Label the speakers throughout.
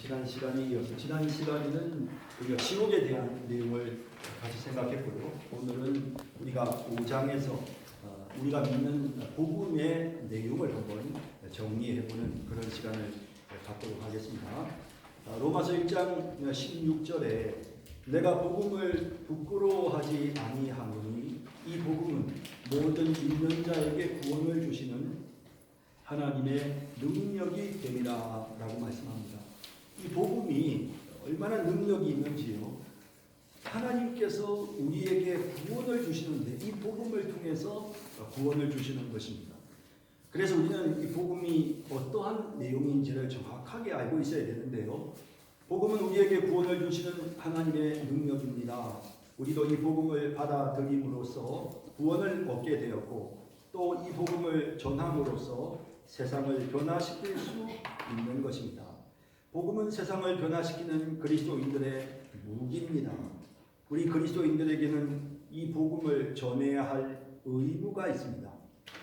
Speaker 1: 지난 시간에 이어서 지난 시간에는 우리가 지옥에 대한 내용을 같이 생각했고요. 오늘은 우리가 5장에서 우리가 믿는 복음의 내용을 한번 정리해보는 그런 시간을 갖도록 하겠습니다. 로마서 1장 16절에 내가 복음을 부끄러워하지 아니하노니 이 복음은 모든 믿는 자에게 구원을 주시는 하나님의 능력이 됨이라 라고 말씀합니다. 이 복음이 얼마나 능력이 있는지요. 하나님께서 우리에게 구원을 주시는데 이 복음을 통해서 구원을 주시는 것입니다. 그래서 우리는 이 복음이 어떠한 내용인지를 정확하게 알고 있어야 되는데요. 복음은 우리에게 구원을 주시는 하나님의 능력입니다. 우리도 이 복음을 받아들임으로써 구원을 얻게 되었고 또 이 복음을 전함으로써 세상을 변화시킬 수 있는 것입니다. 복음은 세상을 변화시키는 그리스도인들의 무기입니다. 우리 그리스도인들에게는 이 복음을 전해야 할 의무가 있습니다.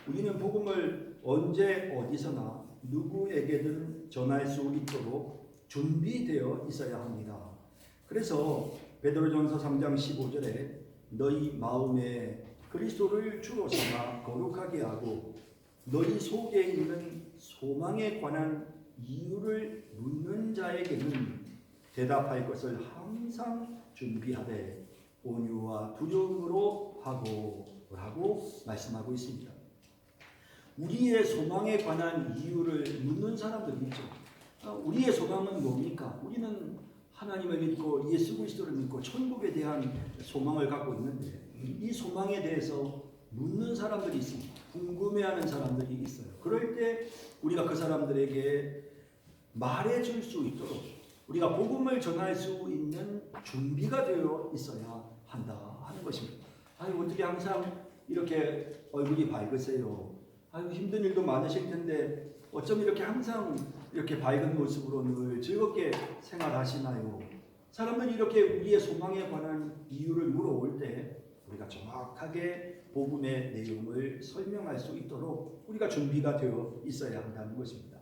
Speaker 1: 우리는 복음을 언제 어디서나 누구에게든 전할 수 있도록 준비되어 있어야 합니다. 그래서 베드로전서 3장 15절에 너희 마음에 그리스도를 주로 삼아 거룩하게 하고 너희 속에 있는 소망에 관한 이유를 묻는 자에게는 대답할 것을 항상 준비하되 온유와 두려움으로 하고 라고 말씀하고 있습니다. 우리의 소망에 관한 이유를 묻는 사람들이 있죠. 우리의 소망은 뭡니까? 우리는 하나님을 믿고 예수 그리스도를 믿고 천국에 대한 소망을 갖고 있는데 이 소망에 대해서 묻는 사람들이 있습니다. 궁금해하는 사람들이 있어요. 그럴 때 우리가 그 사람들에게 말해줄 수 있도록 우리가 복음을 전할 수 있는 준비가 되어 있어야 한다 하는 것입니다. 아유, 어떻게 항상 이렇게 얼굴이 밝으세요? 아유, 힘든 일도 많으실 텐데 어쩜 이렇게 항상 이렇게 밝은 모습으로 늘 즐겁게 생활하시나요? 사람들이 이렇게 우리의 소망에 관한 이유를 물어올 때 우리가 정확하게 복음의 내용을 설명할 수 있도록 우리가 준비가 되어 있어야 한다는 것입니다.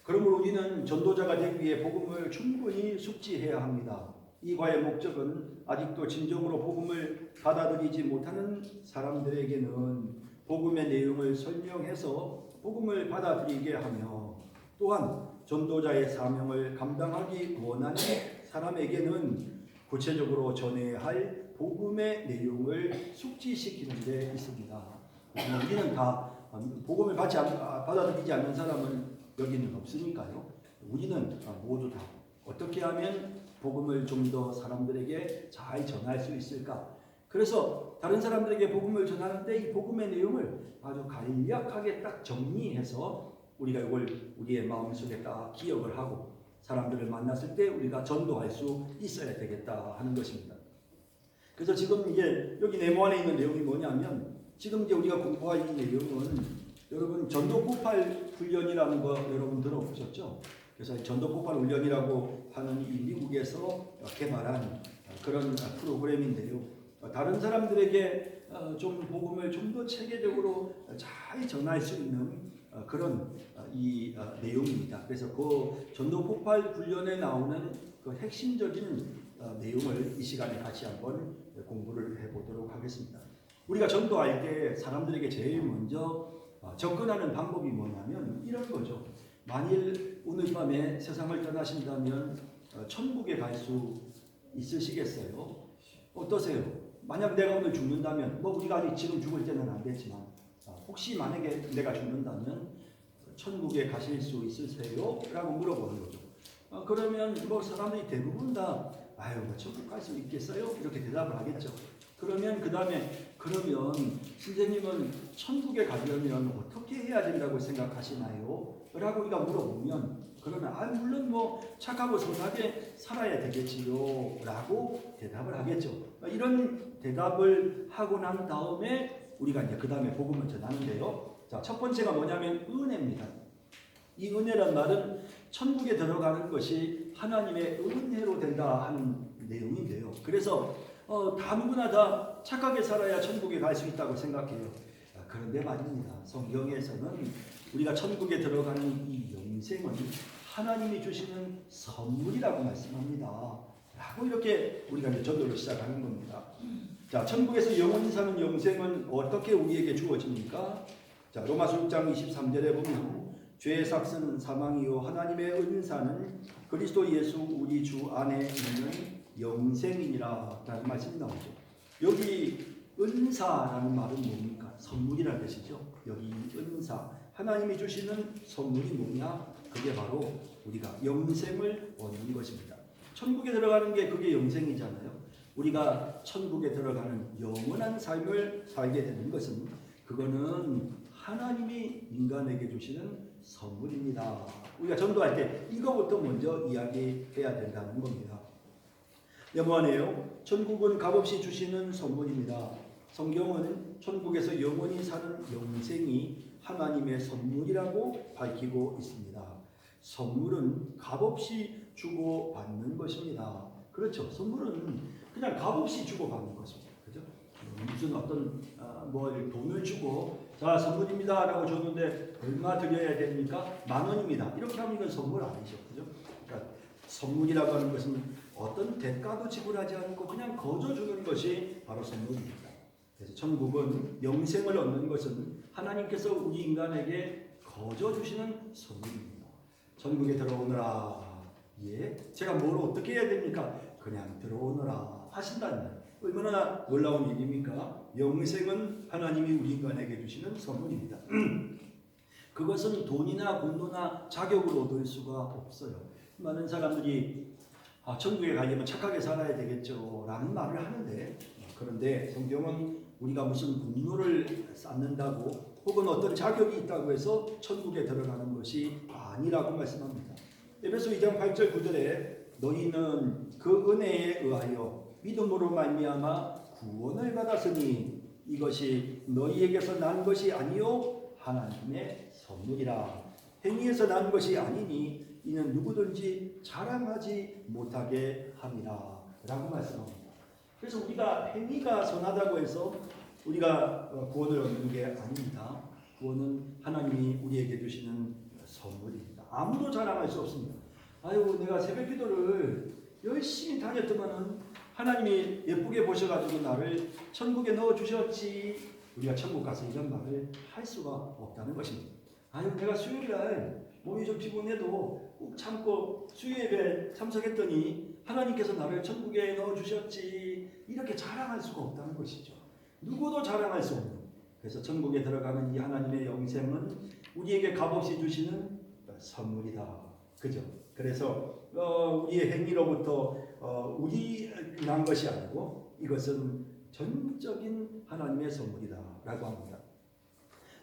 Speaker 1: 그러므로 우리는 전도자가 되기 위해 복음을 충분히 숙지해야 합니다. 이 과의 목적은 아직도 진정으로 복음을 받아들이지 못하는 사람들에게는 복음의 내용을 설명해서 복음을 받아들이게 하며 또한 전도자의 사명을 감당하기 원하는 사람에게는 구체적으로 전해야 할 복음의 내용을 숙지시키는 데 있습니다. 우리는 다 복음을 받아들이지 않는 사람은 여기는 없으니까요. 우리는 모두 다 어떻게 하면 복음을 좀 더 사람들에게 잘 전할 수 있을까? 그래서 다른 사람들에게 복음을 전하는데 이 복음의 내용을 아주 간략하게 딱 정리해서 우리가 이걸 우리의 마음속에 딱 기억을 하고 사람들을 만났을 때 우리가 전도할 수 있어야 되겠다 하는 것입니다. 그래서 지금 이제 여기 네모 안에 있는 내용이 뭐냐면 지금 이제 우리가 공부할 이 내용은 여러분 전도 폭발 훈련이라는 거 여러분 들어보셨죠? 그래서 전도 폭발 훈련이라고 하는 이 미국에서 개발한 그런 프로그램인데요. 다른 사람들에게 좀 복음을 좀 더 체계적으로 잘 전할 수 있는 그런 이 내용입니다. 그래서 그 전도 폭발 훈련에 나오는 그 핵심적인 내용을 이 시간에 같이 한번 공부를 해보도록 하겠습니다. 우리가 전도할 때 사람들에게 제일 먼저 접근하는 방법이 뭐냐면 이런 거죠. 만일 오늘 밤에 세상을 떠나신다면 천국에 갈 수 있으시겠어요? 어떠세요? 만약 내가 오늘 죽는다면 우리가 아직 지금 죽을 때는 안 됐지만 혹시 만약에 내가 죽는다면 천국에 가실 수 있으세요? 라고 물어보는 거죠. 그러면 사람들이 대부분 다 천국 갈 수 있겠어요? 이렇게 대답을 하겠죠. 그러면 그 다음에 그러면 선생님은 천국에 가려면 어떻게 해야 된다고 생각하시나요? 라고 우리가 물어보면 그러면 물론 착하고 선하게 살아야 되겠지요 라고 대답을 하겠죠. 이런 대답을 하고 난 다음에 우리가 이제 그 다음에 복음을 전하는데요. 자, 첫 번째가 뭐냐면 은혜입니다. 이 은혜란 말은 천국에 들어가는 것이 하나님의 은혜로 된다 하는 내용인데요. 그래서 다 누구나 다 착하게 살아야 천국에 갈 수 있다고 생각해요. 그런데 말입니다. 성경에서는 우리가 천국에 들어가는 이 영생은 하나님이 주시는 선물이라고 말씀합니다. 라고 이렇게 우리가 이제 전도를 시작하는 겁니다. 자, 천국에서 영원히 사는 영생은 어떻게 우리에게 주어집니까? 자, 로마서 6장 23절에 보면 죄의 삭은 사망이요 하나님의 은사는 그리스도 예수 우리 주 안에 있는 영생이니라 라는 말씀이 나오죠. 여기 은사라는 말은 뭡니까? 선물이라는 뜻이죠. 여기 은사, 하나님이 주시는 선물이 뭐냐? 그게 바로 우리가 영생을 얻는 것입니다. 천국에 들어가는 게 그게 영생이잖아요. 우리가 천국에 들어가는 영원한 삶을 살게 되는 것은 그거는 하나님이 인간에게 주시는 선물입니다. 우리가 전도할 때 이거부터 먼저 이야기해야 된다는 겁니다. 뭐하네요? 천국은 값없이 주시는 선물입니다. 성경은 천국에서 영원히 사는 영생이 하나님의 선물이라고 밝히고 있습니다. 선물은 값없이 주고 받는 것입니다. 그렇죠. 선물은 그냥 값없이 주고 받는 것입니다. 그죠? 무슨 어떤 뭘 돈을 주고 자 선물입니다 라고 줬는데 얼마 드려야 됩니까? 10,000원입니다. 이렇게 하면 이건 선물 아니죠. 그죠? 그러니까 선물이라고 하는 것은 어떤 대가도 지불하지 않고 그냥 거저 주는 것이 바로 선물입니다. 그래서 천국은 영생을 얻는 것은 하나님께서 우리 인간에게 거저 주시는 선물입니다. 천국에 들어오너라. 예, 제가 뭘 어떻게 해야 됩니까? 그냥 들어오너라 하신다는 말. 얼마나 놀라운 일입니까? 영생은 하나님이 우리 인간에게 주시는 선물입니다. 그것은 돈이나 공로나 자격으로 얻을 수가 없어요. 많은 사람들이 천국에 가려면 착하게 살아야 되겠죠 라는 말을 하는데, 그런데 성경은 우리가 무슨 공로를 쌓는다고 혹은 어떤 자격이 있다고 해서 천국에 들어가는 것이 아니라고 말씀합니다. 에베소 2장 8절 9절에 너희는 그 은혜에 의하여 믿음으로 말미암아 구원을 받았으니 이것이 너희에게서 난 것이 아니요 하나님의 선물이라. 행위에서 난 것이 아니니 이는 누구든지 자랑하지 못하게 함이라 라고 말씀합니다. 그래서 우리가 행위가 선하다고 해서 우리가 구원을 얻는 게 아닙니다. 구원은 하나님이 우리에게 주시는 선물입니다. 아무도 자랑할 수 없습니다. 아유, 내가 새벽 기도를 열심히 다녔더만은 하나님이 예쁘게 보셔가지고 나를 천국에 넣어주셨지. 우리가 천국 가서 이런 말을 할 수가 없다는 것입니다. 아유, 내가 수요일날 몸이 좀 피곤해도 꾹 참고 수요예배 참석했더니 하나님께서 나를 천국에 넣어주셨지. 이렇게 자랑할 수가 없다는 것이죠. 누구도 자랑할 수 없는. 그래서 천국에 들어가는 이 하나님의 영생은 우리에게 값없이 주시는 선물이다. 그죠? 그래서 우리의 행위로부터 우리 난 것이 아니고 이것은 전적인 하나님의 선물이다 라고 합니다.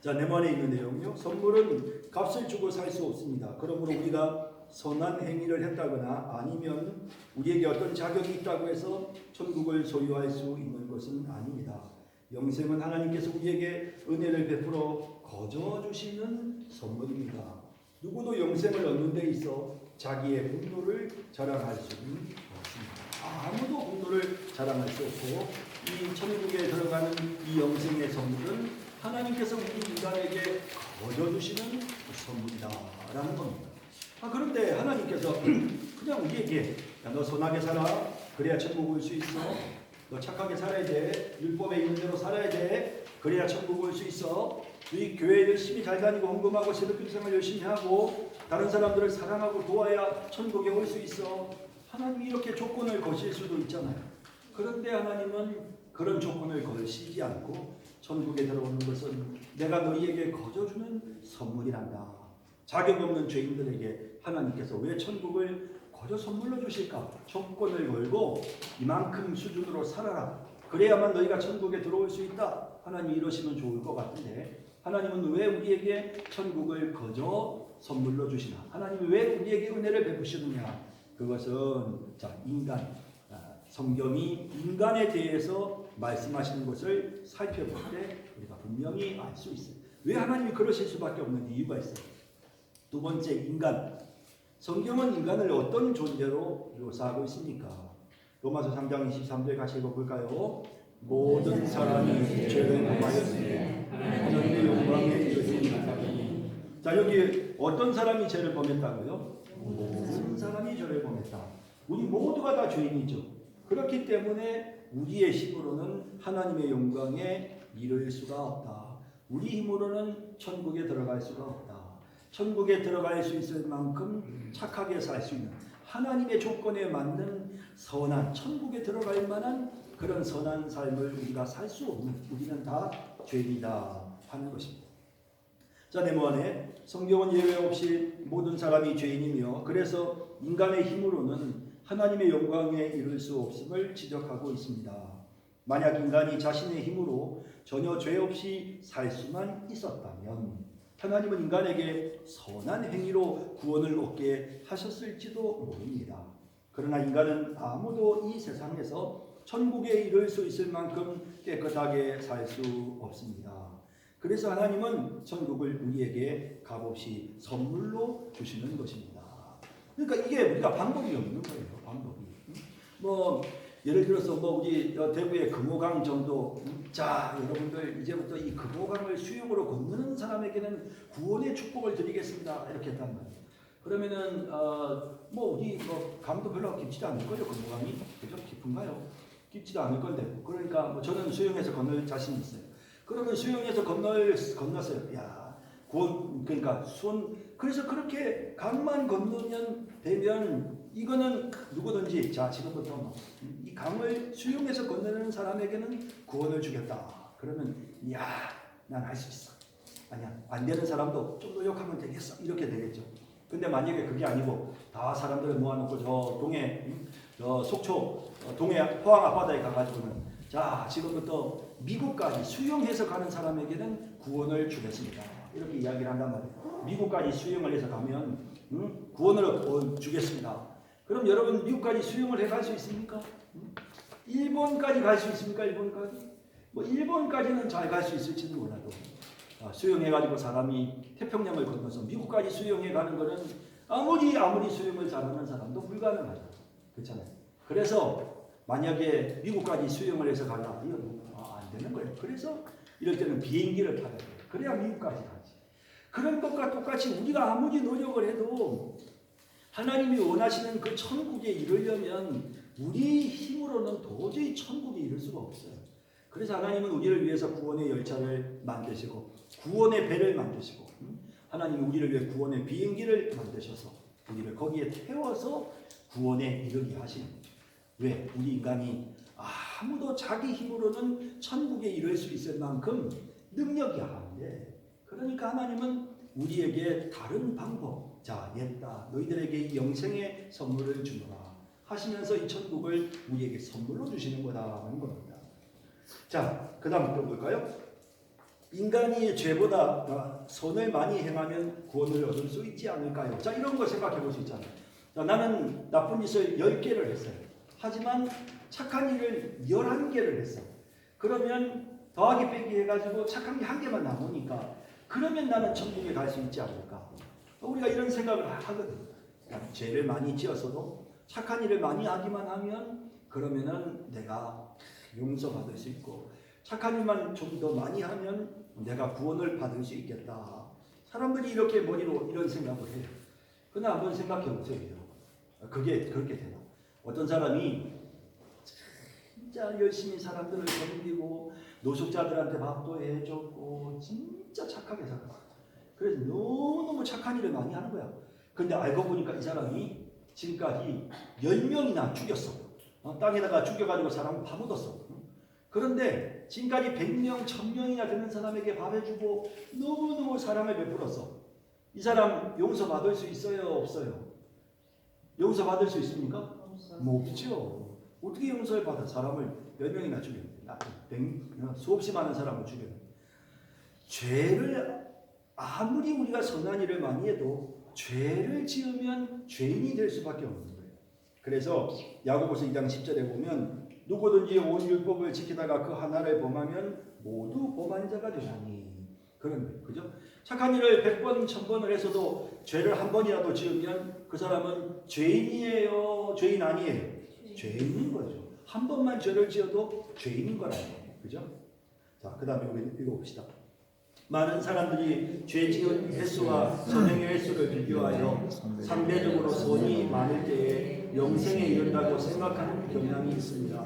Speaker 1: 자, 네모안에 있는 내용요. 선물은 값을 주고 살 수 없습니다. 그러므로 우리가 선한 행위를 했다거나 아니면 우리에게 어떤 자격이 있다고 해서 천국을 소유할 수 있는 것은 아닙니다. 영생은 하나님께서 우리에게 은혜를 베풀어 거저 주시는 선물입니다. 누구도 영생을 얻는 데 있어 자기의 공로를 자랑할 수는 없습니다. 아무도 공로를 자랑할 수 없고 이 천국에 들어가는 이 영생의 선물은 하나님께서 우리 인간에게 거저 주시는 선물이다라는 겁니다. 그런데 하나님께서 그냥 우리에게 너 선하게 살아 그래야 천국 올 수 있어. 너 착하게 살아야 돼. 율법에 있는 대로 살아야 돼. 그래야 천국 올 수 있어. 너희 교회 열심히 잘 다니고 헌금하고 새벽 생활 열심히 하고 다른 사람들을 사랑하고 도와야 천국에 올 수 있어. 하나님이 이렇게 조건을 거실 수도 있잖아요. 그런데 하나님은 그런 조건을 걸시지 않고 천국에 들어오는 것은 내가 너희에게 거저 주는 선물이란다. 자격 없는 죄인들에게 하나님께서 왜 천국을 거저 선물로 주실까? 조건을 걸고 이만큼 수준으로 살아라. 그래야만 너희가 천국에 들어올 수 있다. 하나님 이러시면 좋을 것 같은데 하나님은 왜 우리에게 천국을 거저 선물로 주시나? 하나님이 왜 우리에게 은혜를 베푸시느냐? 그것은 인간, 성경이 인간에 대해서 말씀하시는 것을 살펴볼 때 우리가 분명히 알 수 있어요. 왜 하나님이 그러실 수밖에 없는 이유가 있어요. 두 번째, 인간. 성경은 인간을 어떤 존재로 묘사하고 있습니까? 로마서 3장 23절 같이 읽어볼까요? 모든 사람이 죄를 범하였으니 하나님의 영광에 이르지 못하더니. 자, 여기 어떤 사람이 죄를 범했다고요? 모든 사람이 저를 범했다. 우리 모두가 다 죄인이죠. 그렇기 때문에 우리의 힘으로는 하나님의 영광에 이를 수가 없다. 우리 힘으로는 천국에 들어갈 수가 없다. 천국에 들어갈 수 있을 만큼 착하게 살 수 있는 하나님의 조건에 맞는 선한 천국에 들어갈 만한 그런 선한 삶을 우리가 살 수 없는 우리는 다 죄인이다 하는 것입니다. 자, 네모안에 성경은 예외 없이 모든 사람이 죄인이며 그래서 인간의 힘으로는 하나님의 영광에 이를 수 없음을 지적하고 있습니다. 만약 인간이 자신의 힘으로 전혀 죄 없이 살 수만 있었다면 하나님은 인간에게 선한 행위로 구원을 얻게 하셨을지도 모릅니다. 그러나 인간은 아무도 이 세상에서 천국에 이를 수 있을 만큼 깨끗하게 살 수 없습니다. 그래서 하나님은 천국을 우리에게 값없이 선물로 주시는 것입니다. 그러니까 이게 우리가 방법이 없는 거예요. 방법이. 뭐 예를 들어서 뭐 우리 대구의 금호강 정도, 자 여러분들 이제부터 이 금호강을 수영으로 건너는 사람에게는 구원의 축복을 드리겠습니다. 이렇게 했단 말이에요. 그러면은 뭐 우리 뭐 강도 별로 깊지도 않을 거예요. 금호강이 그죠? 깊은가요? 깊지도 않을 건데. 그러니까 뭐 저는 수영해서 건널 자신이 있어요. 그러면 수영해서 건넜어요. 야 구원 그러니까 그래서 그렇게 강만 건너면 되면 이거는 누구든지 자 지금부터 이 강을 수용해서 건너는 사람에게는 구원을 주겠다. 그러면 야, 난 할 수 있어. 아니야, 안 되는 사람도 좀 노력하면 되겠어. 이렇게 되겠죠. 근데 만약에 그게 아니고 다 사람들을 모아놓고 저 동해, 저 속초 동해 포항 앞바다에 가가지고는 자 지금부터 미국까지 수용해서 가는 사람에게는 구원을 주겠습니다. 이렇게 이야기를 한단 말이에요. 미국까지 수용을 해서 가면 구원을 주겠습니다. 그럼 여러분 미국까지 수용을 해갈 수 있습니까? 일본까지 갈 수 있습니까? 일본까지? 뭐 일본까지는 잘 갈 수 있을지는 몰라도 수용해가지고 사람이 태평양을 건너서 미국까지 수용해가는 거는 아무리 수용을 잘하는 사람도 불가능하죠. 그렇잖아요. 그래서 만약에 미국까지 수용을 해서 가라 이건 안 되는 거예요. 그래서 이럴 때는 비행기를 타야 돼요. 그래야 미국까지 가지. 그런 것과 똑같이 우리가 아무리 노력을 해도 하나님이 원하시는 그 천국에 이르려면 우리 힘으로는 도저히 천국에 이를 수가 없어요. 그래서 하나님은 우리를 위해서 구원의 열차를 만드시고 구원의 배를 만드시고 하나님이 우리를 위해 구원의 비행기를 만드셔서 우리를 거기에 태워서 구원에 이르게 하시는 거죠. 왜? 우리 인간이 아무도 자기 힘으로는 천국에 이를 수 있을 만큼 능력이 한데 그러니까 하나님은 우리에게 다른 방법 자 냈다 너희들에게 이 영생의 선물을 주노라 하시면서 이 천국을 우리에게 선물로 주시는 거다라는 겁니다. 자 그 다음 또 볼까요? 인간이 죄보다 선을 많이 행하면 구원을 얻을 수 있지 않을까요? 자 이런 거 생각해 볼 수 있잖아요. 자, 나는 나쁜 짓을 10개를 했어요. 하지만 착한 일을 11개를 했어. 그러면 더하기 빼기 해가지고 착한 게 1개만 남으니까 그러면 나는 천국에 갈 수 있지 않을까? 우리가 이런 생각을 하거든. 죄를 많이 지었어도 착한 일을 많이 하기만 하면 그러면은 내가 용서받을 수 있고 착한 일만 좀 더 많이 하면 내가 구원을 받을 수 있겠다. 사람들이 이렇게 머리로 이런 생각을 해요. 그러나 한번 생각해 보세요. 그게 그렇게 되나? 어떤 사람이 진짜 열심히 사람들을 섬기고 노숙자들한테 밥도 해줬고 진짜 착하게 살았어. 그래서 너무너무 착한 일을 많이 하는 거야. 근데 알고 보니까 이 사람이 지금까지 10명이나 죽였어. 땅에다가 죽여가지고 사람을 파묻었어. 그런데 지금까지 100명, 1000명이나 되는 사람에게 밥 해주고 너무너무 사랑을 베풀었어. 이 사람 용서받을 수 있어요? 없어요? 용서받을 수 있습니까? 없죠. 어떻게 용서를 받아? 사람을 10명이나 죽였는데 수없이 많은 사람을 죽였는데 죄를 아무리 우리가 선한 일을 많이 해도 죄를 지으면 죄인이 될 수밖에 없는 거예요. 그래서 야고보서 2장 10절에 보면 누구든지 온 율법을 지키다가 그 하나를 범하면 모두 범한 자가 되나니 그런 거예요. 그죠? 착한 일을 100번, 1000번을 해서도 죄를 한 번이라도 지으면 그 사람은 죄인이에요? 죄인 아니에요? 죄인인 거죠. 한 번만 죄를 지어도 죄인인 거라는 거예요. 그죠? 자, 그 다음에 우리 읽어봅시다. 많은 사람들이 죄 지은 횟수와 선행의 횟수를 비교하여 상대적으로 선이 많을 때에 영생에 이른다고 생각하는 경향이 있습니다.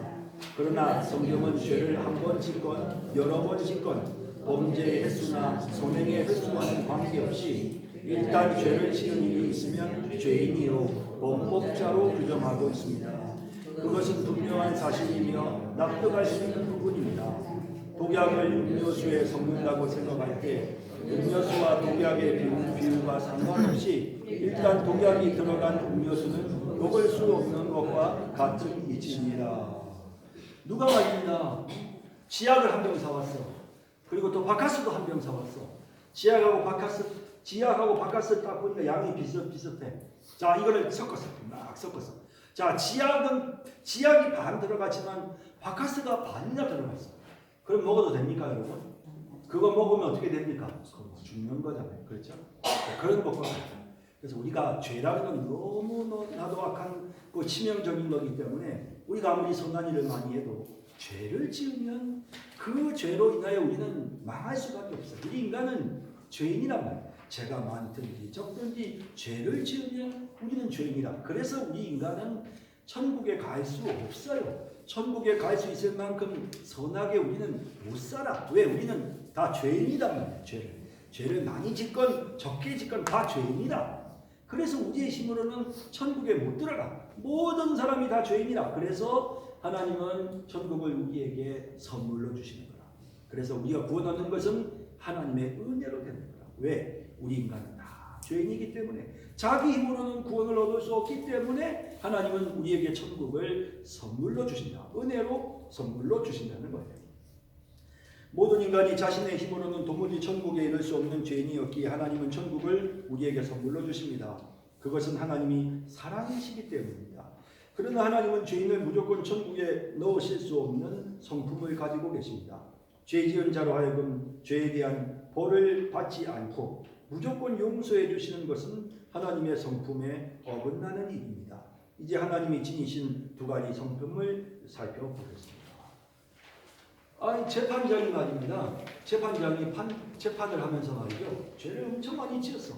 Speaker 1: 그러나 성경은 죄를 한 번 짓건 여러 번 짓건 범죄의 횟수나 선행의 횟수와는 관계없이 일단 죄를 지은 일이 있으면 죄인이요 범법자로 규정하고 있습니다. 그것은 분명한 사실이며 납득할 수 있는 부분입니다. 독약을 음료수에 섞는다고 생각할 때 음료수와 독약의 비율과 상관없이 일단 독약이 들어간 음료수는 먹을 수 없는 것과 같은 이치입니다. 누가 말입니다. 지약을 한 병 사왔어. 그리고 또 바카스도 한 병 사왔어. 지약하고 바카스 딱 보니까 양이 비슷해. 자, 이거를 섞었어. 막 섞었어. 자, 지약이 반 들어가지만 바카스가 반이나 들어갔어. 그럼 먹어도 됩니까, 여러분? 그거 먹으면 어떻게 됩니까? 죽는 거잖아요. 그렇죠? 그런 것과 같아요. 그래서 우리가 죄라는 건 너무나도 악한 치명적인 거기 때문에 우리가 아무리 선한 일을 많이 해도 죄를 지으면 그 죄로 인하여 우리는 망할 수밖에 없어요. 우리 인간은 죄인이란 말이에요. 죄가 많든지 적든지 죄를 지으면 우리는 죄인이라. 그래서 우리 인간은 천국에 갈 수 없어요. 천국에 갈 수 있을 만큼 선하게 우리는 못 살아. 왜? 우리는 다 죄인이란 말이에요. 죄를 많이 짓건 적게 짓건 다 죄인이다. 그래서 우리의 힘으로는 천국에 못 들어가. 모든 사람이 다 죄인이라. 그래서 하나님은 천국을 우리에게 선물로 주시는 거라. 그래서 우리가 구원 얻는 것은 하나님의 은혜로 되는 거라. 왜? 우리 인간은 다 죄인이기 때문에 자기 힘으로는 구원을 얻을 수 없기 때문에 하나님은 우리에게 천국을 선물로 주신다. 은혜로 선물로 주신다는 거예요. 모든 인간이 자신의 힘으로는 도무지 천국에 이를 수 없는 죄인이었기에 하나님은 천국을 우리에게 선물로 주십니다. 그것은 하나님이 사랑이시기 때문입니다. 그러나 하나님은 죄인을 무조건 천국에 넣으실 수 없는 성품을 가지고 계십니다. 죄 지은 자로 하여금 죄에 대한 벌을 받지 않고 무조건 용서해 주시는 것은 하나님의 성품에 어긋나는 일입니다. 이제 하나님이 지니신 두 가지 성품을 살펴보겠습니다. 재판장이 말입니다. 재판장이 재판을 하면서 말이죠. 죄를 엄청 많이 지었어.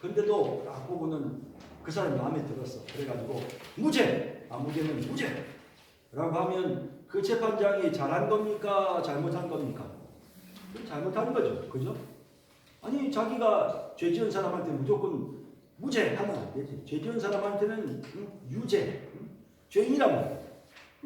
Speaker 1: 근데도 딱 보고는 그 사람이 마음에 들었어. 그래가지고 무죄! 무죄는 무죄! 라고 하면 그 재판장이 잘한 겁니까? 잘못한 겁니까? 잘못한 거죠. 그죠? 아니, 자기가 죄 지은 사람한테 무조건 무죄 하면 안 되지. 죄 지은 사람한테는 유죄. 죄인이라고.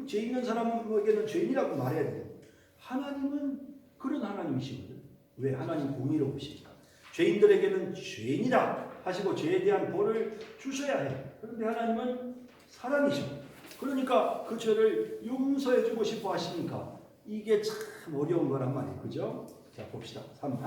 Speaker 1: 죄 있는 사람에게는 죄인이라고 말해야 돼. 하나님은 그런 하나님이시거든. 왜? 하나님 공의로우시니까. 죄인들에게는 죄인이라 하시고 죄에 대한 벌을 주셔야 해. 그런데 하나님은 사랑이시고 그러니까 그 죄를 용서해 주고 싶어 하시니까 이게 참 어려운 거란 말이에요. 그죠? 자, 봅시다. 3.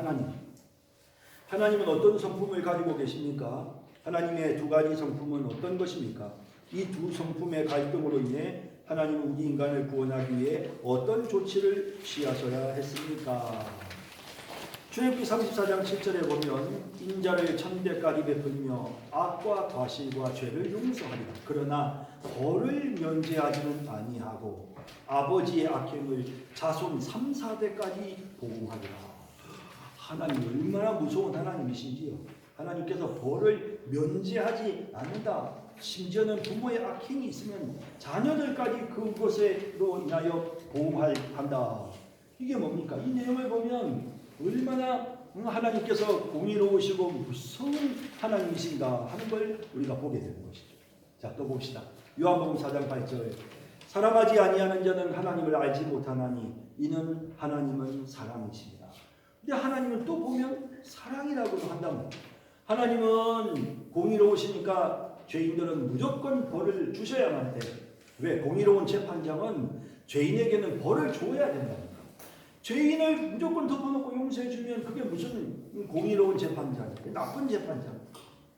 Speaker 1: 하나님은 어떤 성품을 가지고 계십니까? 하나님의 두 가지 성품은 어떤 것입니까? 이 두 성품의 갈등으로 인해 하나님은 우리 인간을 구원하기 위해 어떤 조치를 취하셔야 했습니까? 출애굽기 34장 7절에 보면 인자를 천대까지 베풀며 악과 과실과 죄를 용서하리라. 그러나 벌을 면제하지는 아니하고 아버지의 악행을 자손 3, 4대까지 보응하리라. 하나님 얼마나 무서운 하나님이신지요. 하나님께서 벌을 면제하지 않는다. 심지어는 부모의 악행이 있으면 자녀들까지 그것으로 인하여 보응한다. 이게 뭡니까? 이 내용을 보면 얼마나 하나님께서 공의로우시고 무서운 하나님이신가 하는 걸 우리가 보게 되는 것이죠. 자, 또 봅시다. 요한복음 4장 8절. 사랑하지 아니하는 자는 하나님을 알지 못하나니 이는 하나님은 사랑이십니다. 근데 하나님은 또 보면 사랑이라고도 한다면 하나님은 공의로우시니까 죄인들은 무조건 벌을 주셔야만 돼. 왜? 공의로운 재판장은 죄인에게는 벌을 줘야 된다니까. 죄인을 무조건 덮어놓고 용서해 주면 그게 무슨 공의로운 재판장이에요? 나쁜 재판장.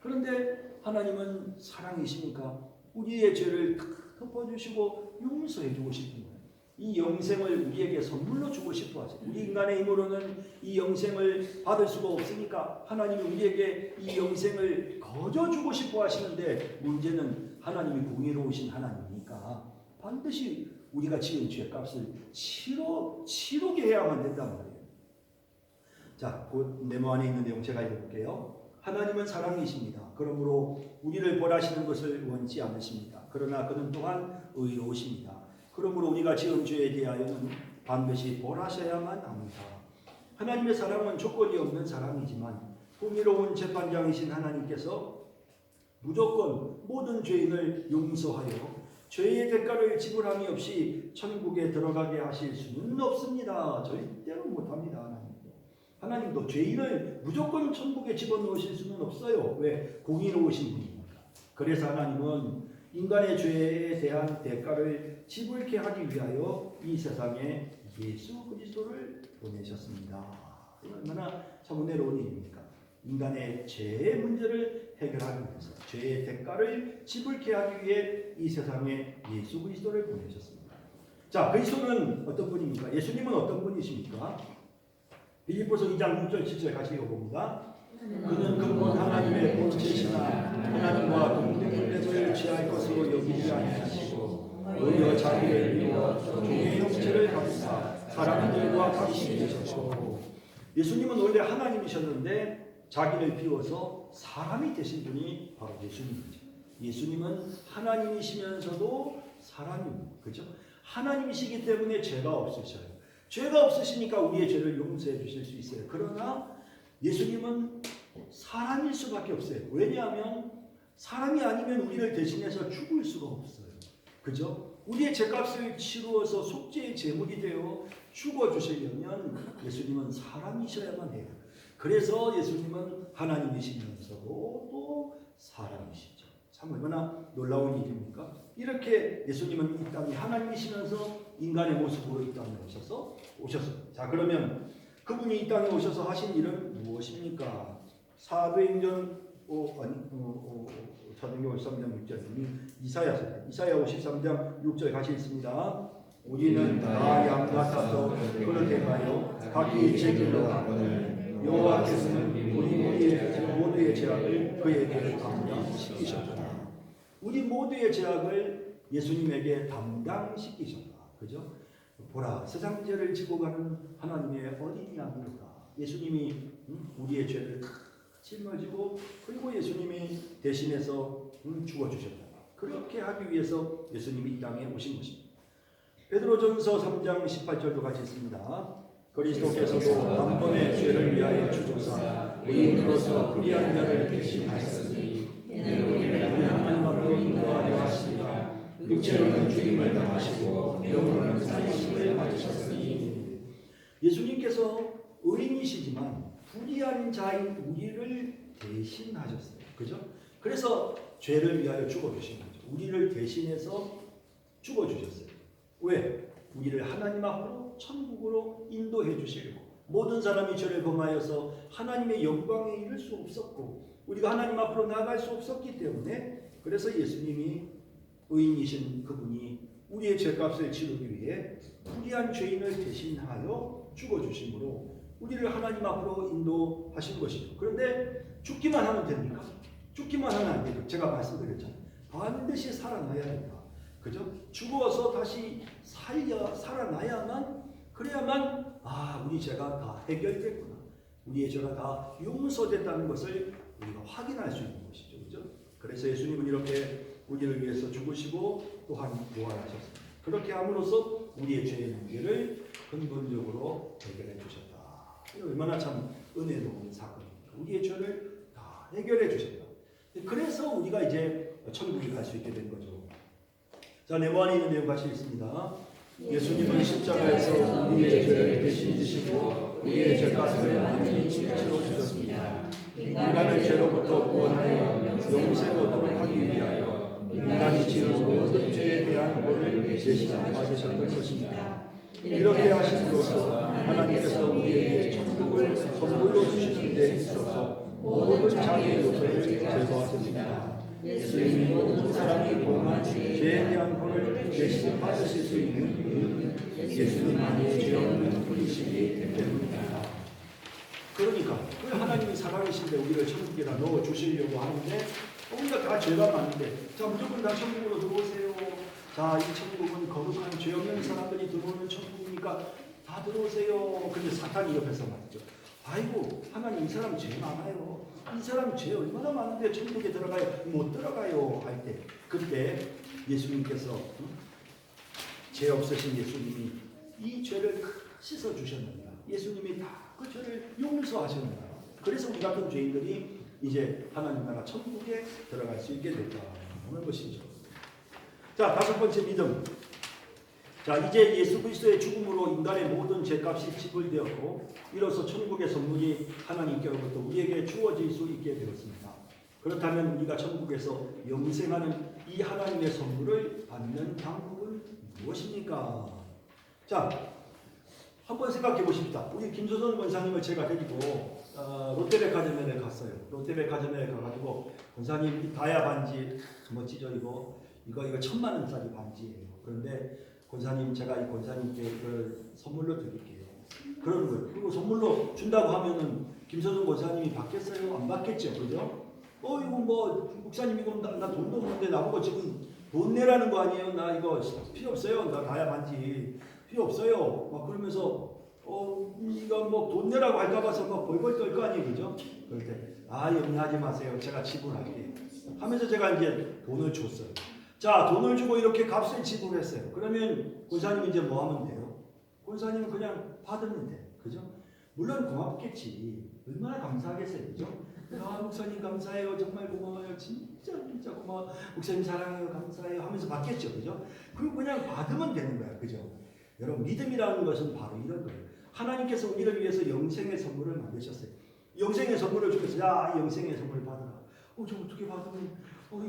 Speaker 1: 그런데 하나님은 사랑이시니까 우리의 죄를 덮어주시고 용서해 주고 싶은 거예요. 이 영생을 우리에게 선물로 주고 싶어 하세요. 우리 인간의 힘으로는 이 영생을 받을 수가 없으니까 하나님이 우리에게 이 영생을 거저 주고 싶어 하시는데 문제는 하나님이 공의로우신 하나님이니까 반드시 우리가 지은 죄값을 치르게 해야만 된단 말이에요. 자, 곧 네모 안에 있는 내용 제가 읽어볼게요. 하나님은 사랑이십니다. 그러므로 우리를 벌하시는 것을 원치 않으십니다. 그러나 그는 또한 의로우십니다. 그러므로 우리가 지은 죄에 대하여는 반드시 벌하셔야만 합니다. 하나님의 사랑은 조건이 없는 사랑이지만 공의로운 재판장이신 하나님께서 무조건 모든 죄인을 용서하여 죄의 대가를 지불함이 없이 천국에 들어가게 하실 수는 없습니다. 절대로 못합니다. 하나님도 죄인을 무조건 천국에 집어넣으실 수는 없어요. 왜? 공의로우신 분이니까. 그래서 하나님은 인간의 죄에 대한 대가를 지불케 하기 위하여 이 세상에 예수 그리스도를 보내셨습니다. 얼마나 참 은혜로운 일입니까? 인간의 죄의 문제를 해결하기 위해서 죄의 대가를 지불케 하기 위해 이 세상에 예수 그리스도를 보내셨습니다. 자, 그리스도는 어떤 분입니까? 예수님은 어떤 분이십니까? 빌립보서 2장 6절 7절 같이 읽어봅니다. 그는 근본 하나님의 본체시나 하나님과 동등됨을 취할 것으로 여기지 아니하시고 오히려 자기를 비워 종의 형체를 가지사 사람들과 같이 계셨고, 예수님은 원래 하나님이셨는데 자기를 비워서 사람이 되신 분이 바로 예수님이죠. 예수님은 하나님이시면서도 사람입니다. 그죠? 하나님이시기 때문에 죄가 없으셔요. 죄가 없으시니까 우리의 죄를 용서해 주실 수 있어요. 그러나 예수님은 사람일 수밖에 없어요. 왜냐하면 사람이 아니면 우리를 대신해서 죽을 수가 없어요. 그죠? 우리의 죄값을 치루어서 속죄의 제물이 되어 죽어주시려면 예수님은 사람이셔야만 해요. 그래서 예수님은 하나님이시면서도 또 사람이시죠. 참 얼마나 놀라운 일입니까? 이렇게 예수님은 이 땅에 하나님이시면서 인간의 모습으로 이 땅에 오셨어요. 자, 그러면 그분이 이 땅에 오셔서 하신 일은 무엇입니까? 사도행전 53장 6절 이사야 53장 6절 같이 있습니다. 우리는 다 양 같아서 그렇게 가요 각기 제 길로 가거늘 여호와께서는 우리 모두의 죄악을 그에게 담당시키셨다. 우리 모두의 죄악을 예수님에게 담당시키셨다. 그죠? 보라, 세상 죄를 지고 가는 하나님의 어린 양이로다. 예수님이 우리의 죄를 짊어지고 그리고 예수님이 대신해서 죽어주셨다. 그렇게 하기 위해서 예수님이 이 땅에 오신 것입니다. 베드로전서 3장 18절도 같이 있습니다. 그리스도께서도 단번에 죄를 위하여 주소서 의인으로서 불의한 자를 대신하셨으니 이는 우리를 하나님 앞으로 인도하려 하시니라. 육체로는 죽임을 당하시고 영으로는 살리심을 받으셨으니, 예수님께서 의인이시지만 불의한 자인 우리를 대신하셨어요. 그죠? 그래서 죄를 위하여 죽어주신 거죠. 우리를 대신해서 죽어주셨어요. 왜? 우리를 하나님 앞으로 천국으로 인도해 주시려고. 모든 사람이 죄를 범하여서 하나님의 영광에 이를 수 없었고 우리가 하나님 앞으로 나아갈 수 없었기 때문에, 그래서 예수님이 의인이신 그분이 우리의 죄값을 치르기 위해 불의한 죄인을 대신하여 죽어주심으로 우리를 하나님 앞으로 인도하신 것이죠. 그런데 죽기만 하면 됩니까? 죽기만 하면 안 되죠. 제가 말씀드렸잖아요. 반드시 살아나야 된다. 그죠? 죽어서 다시 살아나야만, 그래야만 우리 죄가 다 해결됐구나, 우리의 죄가 다 용서됐다는 것을 우리가 확인할 수 있는 것이죠. 그죠? 그래서 예수님은 이렇게 우리를 위해서 죽으시고 또한 부활하셨습니다. 그렇게 함으로써 우리의 죄의 문제를 근본적으로 해결해 주셨다. 얼마나 참 은혜로운 사건입니까? 우리의 죄를 다 해결해 주셨다. 그래서 우리가 이제 천국에 갈 수 있게 된 거죠. 자, 네모 안에 있는 내용 같이 있습니다. 예수님은 십자가에서 우리의 죄를 대신 지시고 우리의 죄값을 완전히 치러 주셨습니다. 인간을 죄로부터 구원하여 영생을 얻도록 하기 위하여 인간이 지은 모든 죄에 대한 벌을 대신 받으셨던 것입니다. 이렇게 하심으로써 하나님께서 우리에게 천국을 선물로 주시는 데 있어서 모든 자기의 욕을 제거하셨습니다. 예수님이 모든 사람이 범한 죄에 대한 벌을 대신 받으실 수 있는 이유는 예수님만이 죄 없는 분이시기 때문입니다. 그러니까 그 하나님이 살아계신데 우리를 천국에다 넣어 주시려고 하는데 우리가 다 죄가 많은데, 자, 무조건 다 천국으로 들어오세요. 자, 이 천국은 거룩한 죄 없는 사람들이 들어오는 천국이니까 다 들어오세요. 근데 사탄이 옆에서 말이죠. 아이고 하나님 이 사람 죄 많아요. 이 사람 죄 얼마나 많은데 천국에 들어가요? 못 들어가요 할 때 그때 예수님께서 죄 없으신 예수님이 이 죄를 씻어 주셨느니라. 예수님이 다 그 죄를 용서하셨느니라. 그래서 우리 같은 죄인들이 이제 하나님 나라 천국에 들어갈 수 있게 됐다는 것이죠. 자, 다섯 번째 믿음. 자, 이제 예수 그리스도의 죽음으로 인간의 모든 죄값이 지불되었고 이로써 천국의 선물이 하나님께로부터 우리에게 주어질 수 있게 되었습니다. 그렇다면 우리가 천국에서 영생하는 이 하나님의 선물을 받는 방법은 무엇입니까? 자, 한번 생각해 보십시다. 우리 김조선 권사님을 제가 데리고 롯데백화점에 갔어요. 롯데백화점에 가가지고 권사님 다이아 반지 멋지죠 이거 1,000,000원짜리 반지예요. 그런데 권사님 제가 이 권사님께 이걸 선물로 드릴게요. 그러는 거예요. 그리고 선물로 준다고 하면은 김서준 권사님이 받겠어요? 안 받겠죠, 그죠? 이거 뭐 목사님 이거 나 돈도 없는데 나보고 지금 돈 내라는 거 아니에요? 나 이거 필요 없어요. 나 다이아 반지 필요 없어요. 막 그러면서 이거 뭐 돈 내라고 할까 봐서 막 벌벌 떨 거 아니에요, 그죠? 그럴 때 염려하지 마세요. 제가 지불할게요. 하면서 제가 이제 돈을 줬어요. 자, 돈을 주고 이렇게 값을 지불했어요. 그러면 권사님이 이제 뭐 하면 돼요? 권사님은 그냥 받으면 돼. 그죠? 물론 고맙겠지. 얼마나 감사하겠어요. 그죠? 목사님 감사해요. 정말 고마워요. 진짜 고마워. 목사님 사랑해요. 감사해요. 하면서 받겠죠. 그죠? 그리고 그냥 받으면 되는 거야. 그죠? 여러분, 믿음이라는 것은 바로 이런 거예요. 하나님께서 우리를 위해서 영생의 선물을 만드셨어요. 영생의 선물을 주셔서 야, 이 영생의 선물 받아라. 저 어떻게 받으면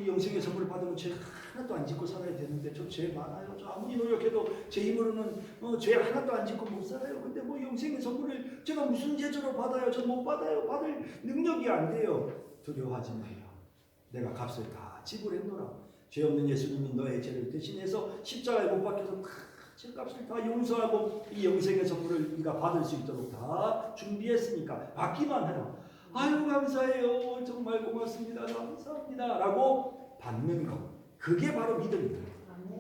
Speaker 1: 이 영생의 선물을 받으면 죄 하나도 안 짓고 살아야 되는데 저 죄 많아요. 저 아무리 노력해도 제 힘으로는 죄 하나도 안 짓고 못 살아요. 근데 뭐 영생의 선물을 제가 무슨 제조로 받아요? 저 못 받아요. 받을 능력이 안 돼요. 두려워하지 마라. 내가 값을 다 지불했노라. 죄 없는 예수님이 너의 죄를 대신해서 십자가에 못 박혀서 죄값을 다 용서하고 이 영생의 선물을 네가 받을 수 있도록 다 준비했으니까 받기만 해라. 아유 감사해요. 정말 고맙습니다. 감사합니다. 라고 받는 것. 그게 바로 믿음이다.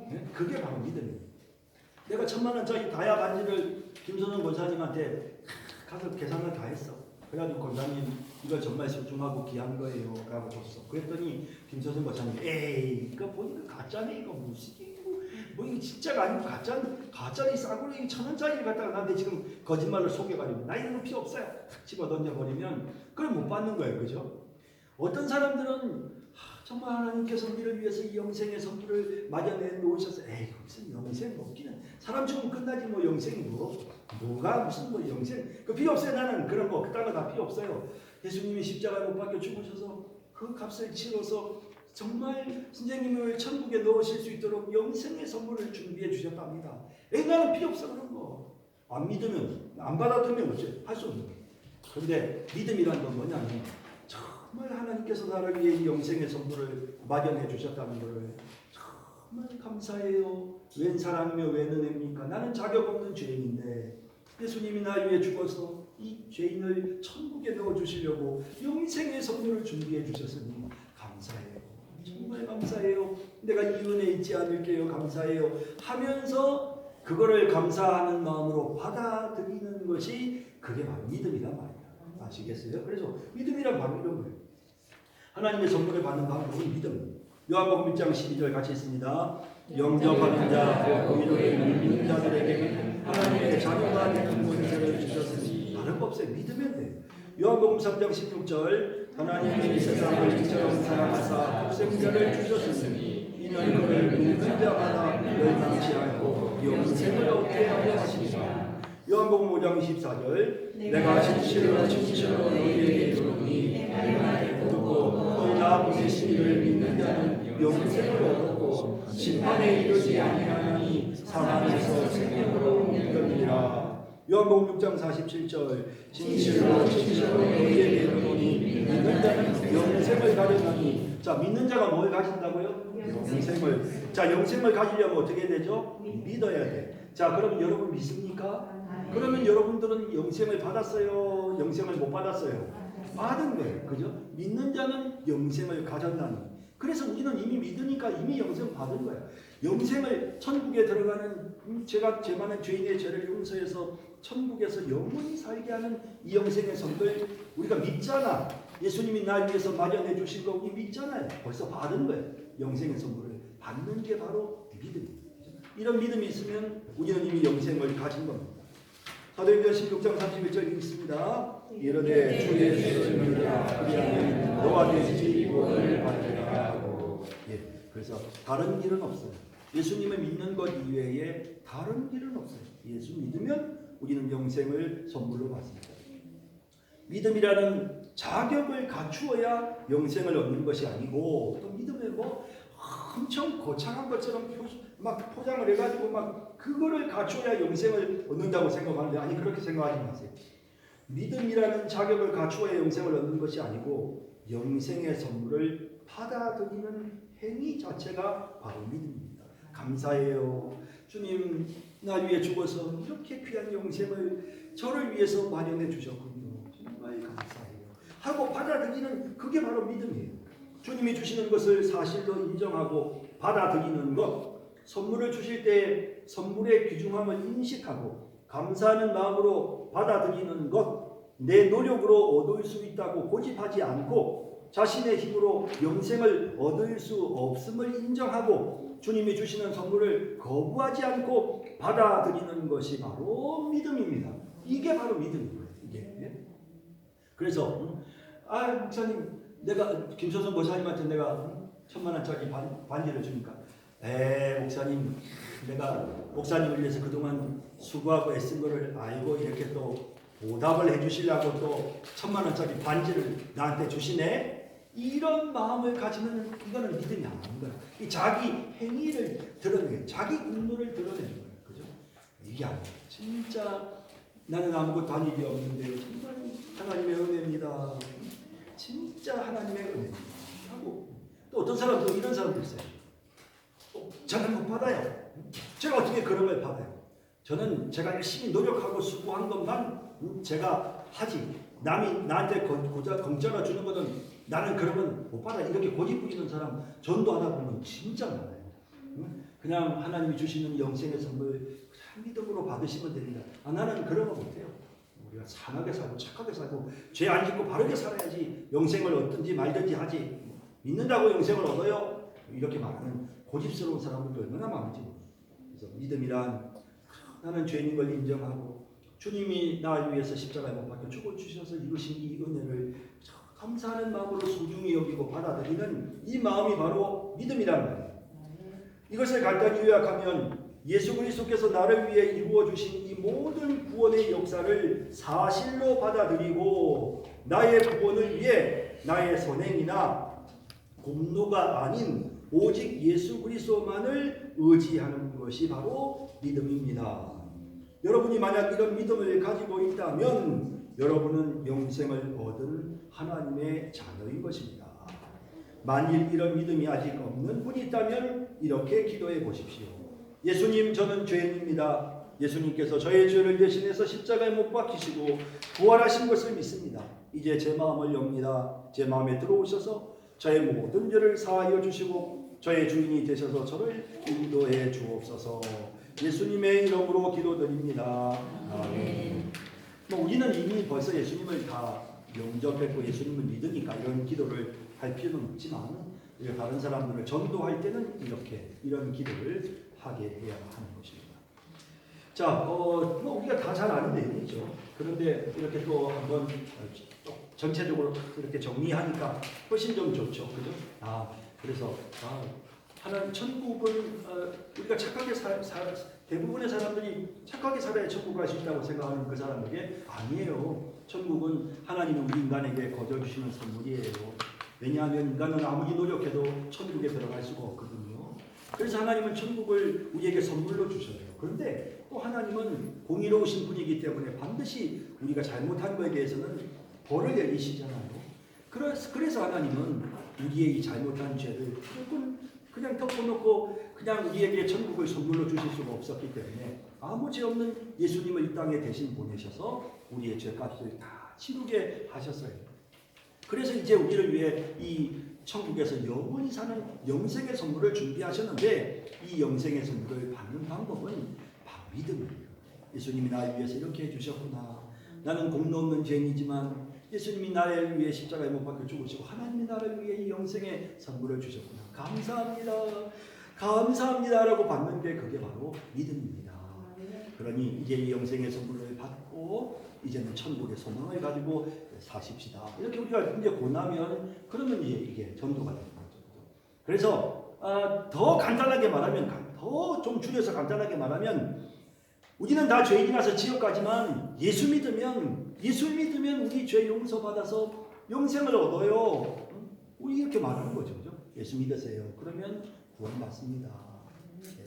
Speaker 1: 네? 그게 바로 믿음이다. 내가 1,000,000원짜리 다이아 반지를 김선영 권사님한테 가서 계산을 다 했어. 그래가지고 권사님 이거 정말 소중하고 귀한 거예요. 라고 줬어. 그랬더니 김선영 권사님 에이 이거 보니까 가짜네. 이거 무슨 뭐 이게 진짜가 아니고 가짜리 싸구려 1,000원짜리를 갖다가 나한테 지금 거짓말을 속여가지고 나 이런 거 필요 없어요. 집어 던져버리면 그걸 못 받는 거예요. 그죠? 어떤 사람들은 정말 하나님께서 우리를 위해서 이 영생의 선물을 마련해 놓으셔서 에이 무슨 영생 없기는 사람 죽으면 끝나지 뭐 영생이 뭐가 무슨 뭐 영생 그 필요 없어요. 나는 그런 거 그딴 거 다 필요 없어요. 예수님이 십자가에 못 박혀 죽으셔서 그 값을 치러서 정말 선생님을 천국에 넣으실 수 있도록 영생의 선물을 준비해 주셨답니다. 나는 필요 없어 그런 거. 안 믿으면 안 받아들면 어째 할 수 없는 거예요. 그런데 믿음이란 건 뭐냐면 정말 하나님께서 나를 위해 이 영생의 선물을 마련해 주셨다는 것을 정말 감사해요. 웬 사랑이며 웬 은혜입니까? 나는 자격 없는 죄인인데 예수님이 나를 위해 죽어서 이 죄인을 천국에 넣어주시려고 영생의 선물을 준비해 주셨으니 감사해요. 정말 감사해요. 내가 이 은혜 잊지 않을게요. 감사해요. 하면서 그거를 감사하는 마음으로 받아들이는 것이 그게 바로 믿음이란 말이에요. 아시겠어요? 그래서 믿음이란 바로 이런 거예요. 하나님의 선물을 받는 방법은 믿음. 요한복음 1장 12절 같이 있습니다. 영접하는 자, 의를 믿는 자들에게 하나님의 자녀가 되는 권세를 주셨으니 다른 거 없어요. 믿으면 돼요. 요한복음 3장 16절 하나님이 이 세상을 이처럼 사랑하사 독생자를 주셨으니 이는 그를 믿는 자마다 멸망치 않고 영생을 얻게 하려 하시니라. 요한복음 5장 24절 내가 진실로 너희에게 이르노니 내 말을 듣고 나 보내신 이를 믿는 자는 영생을 얻고 심판에 이르지 아니하나니 사망에서 생명으로 옮겨지리라. 요한복음 6장 47절 진실로 너희에게 이르노니 믿는 자는 영생을 가져가니. 자, 믿는 자가 뭘 가진다고요? 영생을. 자, 영생을 가지려면 어떻게 되죠? 믿어야 돼. 자, 그럼 여러분 믿습니까? 그러면 여러분들은 영생을 받았어요? 영생을 못 받았어요? 받은 거예요. 그죠? 믿는 자는 영생을 가졌나니. 그래서 우리는 이미 믿으니까 이미 영생 받은 거야. 영생을 천국에 들어가는 제가 죄 많은 죄인의 죄를 용서해서 천국에서 영원히 살게 하는 이 영생의 선물 우리가 믿잖아. 예수님이 날 위해서 마련해 주신 거 우리 믿잖아요. 벌써 받은 거예요. 영생의 선물을 받는 게 바로 믿음입니다. 이런 믿음이 있으면 우리는 이미 영생을 가진 겁니다. 사도행전 16장 31절 있습니다. 이르되 주 예수를 믿으라 그리하면 너와 네 집이 구원을 받으리라 하고. 그래서 다른 길은 없어요. 예수님을 믿는 것 이외에 다른 길은 없어요. 예수 믿으면 우리는 영생을 선물로 받습니다. 믿음이라는 자격을 갖추어야 영생을 얻는 것이 아니고 또 믿음에 뭐 엄청 거창한 것처럼 막 포장을 해가지고 막 그거를 갖춰야 영생을 얻는다고 생각하는데 아니 그렇게 생각하지 마세요. 믿음이라는 자격을 갖추어야 영생을 얻는 것이 아니고 영생의 선물을 받아들이는 행위 자체가 바로 믿음입니다. 감사해요. 주님 나 위해 죽어서 이렇게 귀한 영생을 저를 위해서 마련해 주셨군요. 정말 감사해요. 하고 받아들이는 그게 바로 믿음이에요. 주님이 주시는 것을 사실로 인정하고 받아들이는 것, 선물을 주실 때 선물의 귀중함을 인식하고 감사하는 마음으로 받아들이는 것, 내 노력으로 얻을 수 있다고 고집하지 않고 자신의 힘으로 영생을 얻을 수 없음을 인정하고 주님이 주시는 선물을 거부하지 않고 받아들이는 것이 바로 믿음입니다. 이게 바로 믿음이에요. 이게. 그래서 목사님 내가 김소선 목사님한테 내가 1,000,000원짜리 반지를 주니까 목사님 내가 목사님을 위해서 그동안 수고하고 애쓴 거를 알고 이렇게 또 보답을 해주시려고 또 1,000,000원짜리 반지를 나한테 주시네. 이런 마음을 가지면 이거는 믿음이 아닌 거야. 이 자기 행위를 드러내는 자기 공로를 드러내는 거야. 그죠? 이게 아니야. 진짜 나는 아무것도 한 일이 없는데 정말 하나님의 은혜입니다. 진짜 하나님의 은혜입니다. 하고 또 어떤 사람도 이런 사람도 있어요. 저는 못 받아요. 제가 어떻게 그런 걸 받아요? 저는 제가 열심히 노력하고 수고한 것만 제가 하지. 남이 나한테 공짜로 주는 거는 나는 그러면 못 받아. 이렇게 고집 부리는 사람 전도 하다 보면 진짜 많아요. 그냥 하나님이 주시는 영생의 선물 그냥 믿음으로 받으시면 됩니다. 나는 그런 거 못해요. 우리가 선하게 살고 착하게 살고 죄 안 짓고 바르게 살아야지 영생을 얻든지 말든지 하지. 믿는다고 영생을 얻어요? 이렇게 말하는 고집스러운 사람들도 얼마나 많은지 모르겠어요. 그래서 믿음이란 나는 죄인인 걸 인정하고 주님이 나를 위해서 십자가에 못 박혀 죽어주셔서 이루신 이 은혜를 감사하는 마음으로 소중히 여기고 받아들이는 이 마음이 바로 믿음이란 말이에요. 이것을 간단히 요약하면 예수 그리스도께서 나를 위해 이루어 주신 이 모든 구원의 역사를 사실로 받아들이고 나의 구원을 위해 나의 선행이나 공로가 아닌 오직 예수 그리스도만을 의지하는 것이 바로 믿음입니다. 여러분이 만약 이런 믿음을 가지고 있다면 여러분은 영생을 얻은 하나님의 자녀인 것입니다. 만일 이런 믿음이 아직 없는 분이 있다면 이렇게 기도해 보십시오. 예수님, 저는 죄인입니다. 예수님께서 저의 죄를 대신해서 십자가에 못 박히시고 부활하신 것을 믿습니다. 이제 제 마음을 엽니다. 제 마음에 들어오셔서 저의 모든 죄를 사하여 주시고 저의 주인이 되셔서 저를 인도해 주옵소서. 예수님의 이름으로 기도드립니다. 아멘. 우리는 이미 벌써 예수님을 다 영접했고 예수님을 믿으니까 이런 기도를 할 필요는 없지만 다른 사람들을 전도할 때는 이런 기도를 하게 해야 하는 것입니다. 자, 우리가 다 잘 아는 내용이죠. 그런데 이렇게 또 한번 전체적으로 이렇게 정리하니까 훨씬 좀 좋죠, 그죠? 그래서 하나님 천국은 우리가 착하게 대부분의 사람들이 착하게 살아야 천국 갈 수 있다고 생각하는 그 사람에게 아니에요. 천국은 하나님은 우리 인간에게 거저 주시는 선물이에요. 왜냐하면 인간은 아무리 노력해도 천국에 들어갈 수가 없거든요. 그래서 하나님은 천국을 우리에게 선물로 주셔요. 그런데 또 하나님은 공의로우신 분이기 때문에 반드시 우리가 잘못한 것에 대해서는 벌을 내리시잖아요. 그래서 하나님은 우리의 이 잘못한 죄를 그냥 덮어놓고 그냥 우리에게 천국을 선물로 주실 수가 없었기 때문에 아무 죄 없는 예수님을 이 땅에 대신 보내셔서 우리의 죄값을 다 치르게 하셨어요. 그래서 이제 우리를 위해 이 천국에서 영원히 사는 영생의 선물을 준비하셨는데 이 영생의 선물을 받는 방법은 바로 믿음이에요. 예수님이 나를 위해서 이렇게 해주셨구나. 나는 공로 없는 죄인이지만 예수님이 나를 위해 십자가에 못 박혀 죽으시고 하나님이 나를 위해 이 영생의 선물을 주셨구나. 감사합니다. 감사합니다라고 받는 게 그게 바로 믿음입니다. 그러니 이제 이 영생의 선물을 받고 이제는 천국의 소망을 가지고 사십시다. 이렇게 우리가 이제 고나면 그러면 이제 이게 전도가 되는 거죠. 그래서 더 간단하게 말하면 더 좀 줄여서 간단하게 말하면 우리는 다 죄인이라서 지옥 가지만 예수 믿으면 우리 죄 용서받아서 영생을 얻어요. 우리 이렇게 말하는 거죠. 그죠? 예수 믿으세요. 그러면 구원받습니다.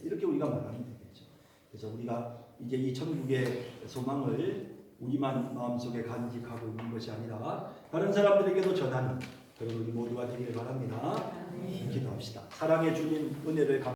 Speaker 1: 이렇게 우리가 말하면 되겠죠. 그래서 우리가 이제 이 천국의 소망을 우리만 마음속에 간직하고 있는 것이 아니라 다른 사람들에게도 전하는 그런 우리 모두가 되기를 바랍니다. 기도합시다. 사랑의 주님 은혜를